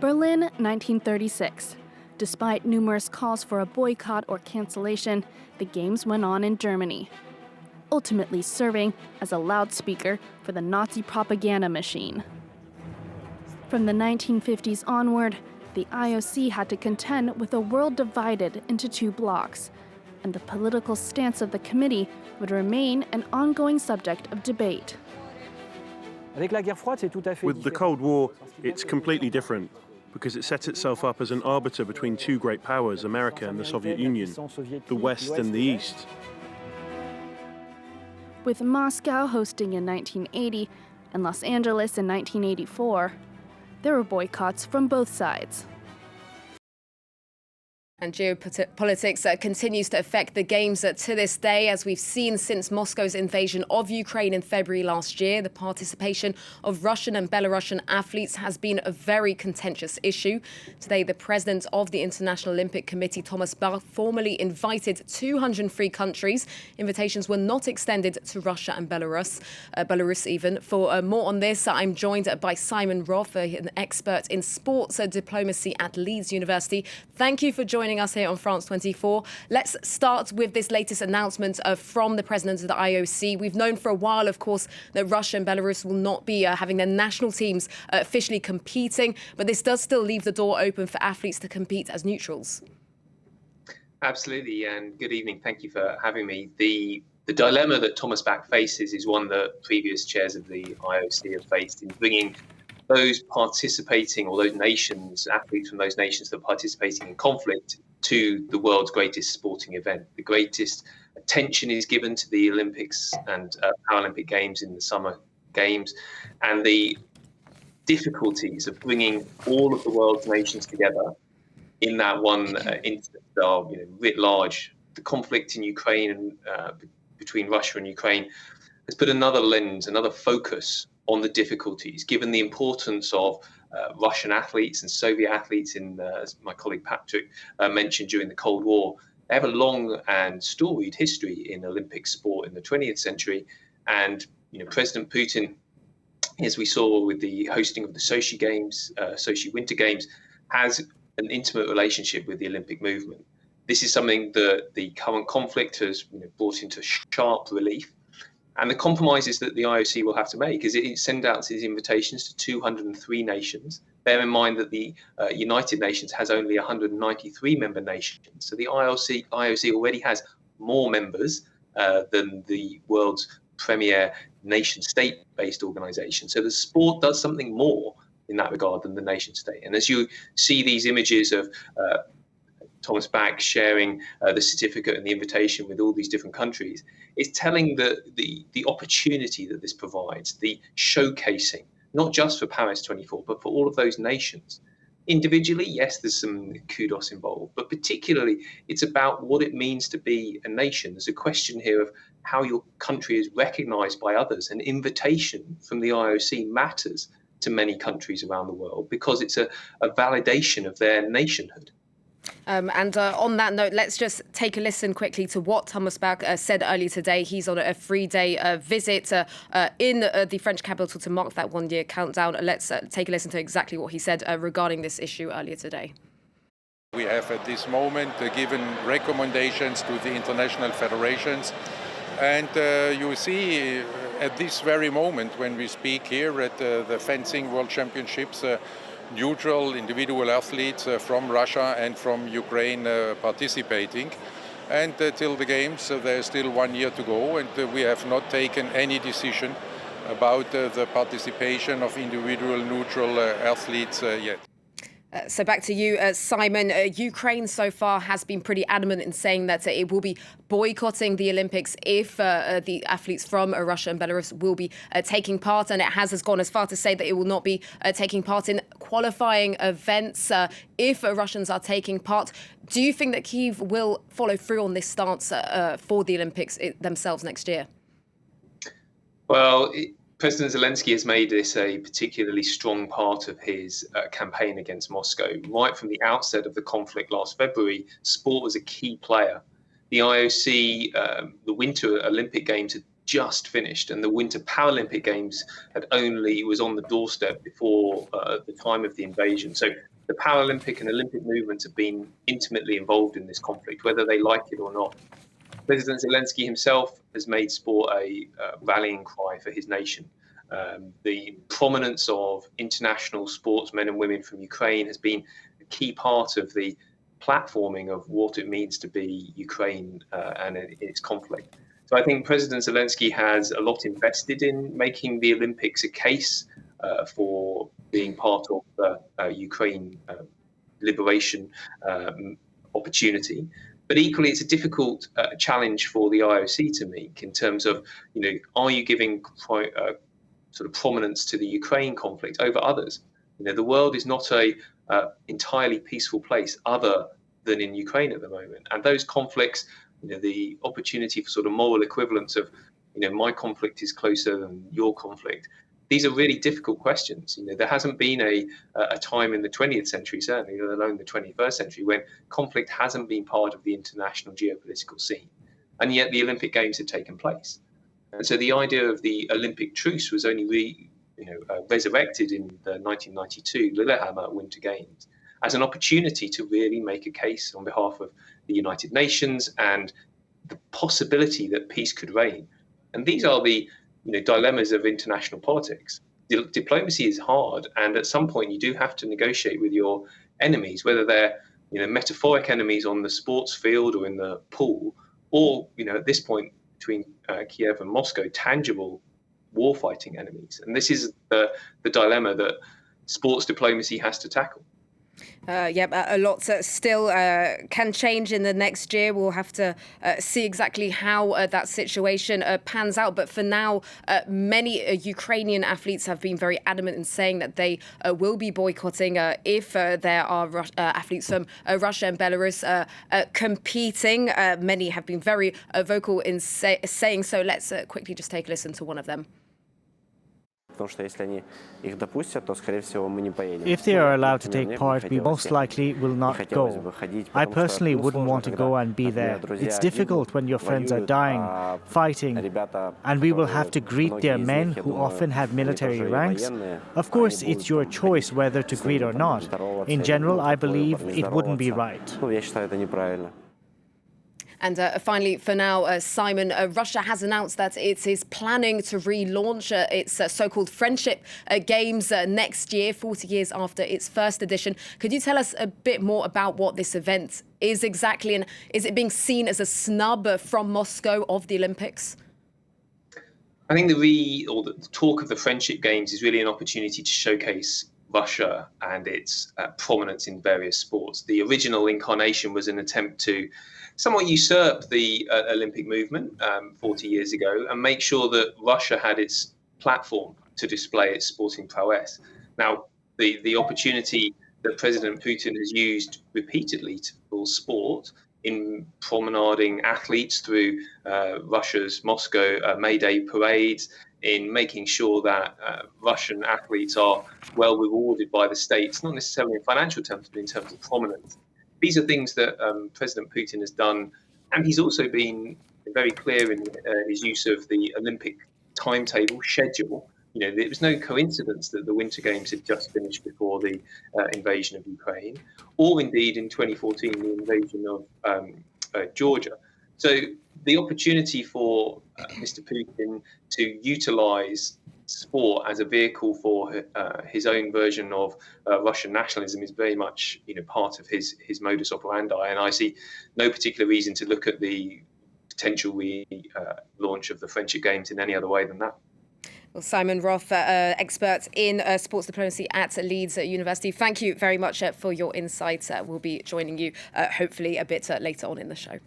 Berlin, 1936. Despite numerous calls for a boycott or cancellation, the Games went on in Germany, ultimately serving as a loudspeaker for the Nazi propaganda machine. From the 1950s onward, the IOC had to contend with a world divided into two blocks, and the political stance of the committee would remain an ongoing subject of debate. With the Cold War, it's completely different, because it set itself up as an arbiter between two great powers, America and the Soviet Union, the West and the East. With Moscow hosting in 1980 and Los Angeles in 1984, there were boycotts from both sides. And geopolitics continues to affect the Games to this day, as we've seen since Moscow's invasion of Ukraine in February last year. The participation of Russian and Belarusian athletes has been a very contentious issue. Today, the president of the International Olympic Committee, Thomas Bach, formally invited 203 countries. Invitations were not extended to Russia and Belarus even. For more on this, I'm joined by Simon Rofe, an expert in sports diplomacy at Leeds University. Thank you for joining us here on France 24. Let's start with this latest announcement from the president of the IOC. We've known for a while, of course, that Russia and Belarus will not be having their national teams officially competing, but this does still leave the door open for athletes to compete as neutrals. Absolutely, and good evening. Thank you for having me. The dilemma that Thomas Bach faces is one that previous chairs of the IOC have faced in bringing those participating, or those nations, athletes from those nations that are participating in conflict, to the world's greatest sporting event. The greatest attention is given to the Olympics and Paralympic Games in the Summer Games, and the difficulties of bringing all of the world's nations together in that one instance are, writ large. The conflict in Ukraine and between Russia and Ukraine has put another lens, another focus on the difficulties, given the importance of Russian athletes and Soviet athletes, as my colleague Patrick mentioned, during the Cold War. They have a long and storied history in Olympic sport in the 20th century. And President Putin, as we saw with the hosting of the Sochi Games, Sochi Winter Games, has an intimate relationship with the Olympic movement. This is something that the current conflict has brought into sharp relief. And the compromises that the IOC will have to make is it sends out its invitations to 203 nations. Bear in mind that the United Nations has only 193 member nations. So the IOC already has more members than the world's premier nation state-based organization. So the sport does something more in that regard than the nation state. And as you see these images of Thomas Bach sharing the certificate and the invitation with all these different countries, it's telling the opportunity that this provides, the showcasing, not just for Paris 24, but for all of those nations. Individually, yes, there's some kudos involved, but particularly it's about what it means to be a nation. There's a question here of how your country is recognized by others. An invitation from the IOC matters to many countries around the world because it's a validation of their nationhood. And on that note, let's just take a listen quickly to what Thomas Bach said earlier today. He's on a 3-day visit in the French capital to mark that one-year countdown. Let's take a listen to exactly what he said regarding this issue earlier today. We have at this moment given recommendations to the international federations. And you see at this very moment when we speak here at the Fencing World Championships, neutral individual athletes from Russia and from Ukraine participating. And till the Games, there's still 1 year to go, and we have not taken any decision about the participation of individual neutral athletes yet. So back to you, Simon. Ukraine so far has been pretty adamant in saying that it will be boycotting the Olympics if the athletes from Russia and Belarus will be taking part. And it has gone as far to say that it will not be taking part in qualifying events if Russians are taking part. Do you think that Kyiv will follow through on this stance for the Olympics themselves next year? Well, President Zelensky has made this a particularly strong part of his campaign against Moscow. Right from the outset of the conflict last February, sport was a key player. The IOC, the Winter Olympic Games had just finished, and the Winter Paralympic Games was on the doorstep before the time of the invasion. So the Paralympic and Olympic movements have been intimately involved in this conflict, whether they like it or not. President Zelensky himself has made sport a rallying cry for his nation. The prominence of international sportsmen and women from Ukraine has been a key part of the platforming of what it means to be Ukraine and its conflict. So I think President Zelensky has a lot invested in making the Olympics a case for being part of the Ukraine liberation opportunity. But equally, it's a difficult challenge for the IOC to make in terms of, are you giving sort of prominence to the Ukraine conflict over others? The world is not a entirely peaceful place other than in Ukraine at the moment. And those conflicts, the opportunity for sort of moral equivalence of, my conflict is closer than your conflict. These are really difficult questions. There hasn't been a time in the 20th century, certainly, let alone the 21st century, when conflict hasn't been part of the international geopolitical scene. And yet the Olympic Games had taken place. And so the idea of the Olympic truce was only resurrected in the 1992 Lillehammer Winter Games as an opportunity to really make a case on behalf of the United Nations and the possibility that peace could reign. And these are the dilemmas of international politics. Diplomacy is hard, and at some point you do have to negotiate with your enemies, whether they're metaphoric enemies on the sports field or in the pool, or at this point between Kiev and Moscow, tangible war-fighting enemies. And this is the dilemma that sports diplomacy has to tackle. A lot still can change in the next year. We'll have to see exactly how that situation pans out. But for now, many Ukrainian athletes have been very adamant in saying that they will be boycotting if there are athletes from Russia and Belarus competing. Many have been very vocal in saying so. Let's quickly just take a listen to one of them. If they are allowed to take part, we most likely will not go. I personally wouldn't want to go and be there. It's difficult when your friends are dying, fighting, and we will have to greet their men who often have military ranks. Of course, it's your choice whether to greet or not. In general, I believe it wouldn't be right. And finally, for now, Simon, Russia has announced that it is planning to relaunch its so-called Friendship Games next year, 40 years after its first edition. Could you tell us a bit more about what this event is exactly, and is it being seen as a snub from Moscow of the Olympics? I think the talk of the Friendship Games is really an opportunity to showcase Russia and its prominence in various sports. The original incarnation was an attempt to somewhat usurp the Olympic movement 40 years ago and make sure that Russia had its platform to display its sporting prowess. Now, the opportunity that President Putin has used repeatedly for sport in promenading athletes through Russia's Moscow May Day parades, in making sure that Russian athletes are well rewarded by the states, not necessarily in financial terms, but in terms of prominence. These are things that President Putin has done, and he's also been very clear in his use of the Olympic timetable schedule. It was no coincidence that the Winter Games had just finished before the invasion of Ukraine, or indeed in 2014 the invasion of Georgia. So the opportunity for Mr. Putin to utilise sport as a vehicle for his own version of Russian nationalism is very much part of his modus operandi, and I see no particular reason to look at the potential launch of the Friendship Games in any other way than that. Well, Simon Rofe, expert in sports diplomacy at Leeds University, thank you very much for your insights. We'll be joining you hopefully a bit later on in the show.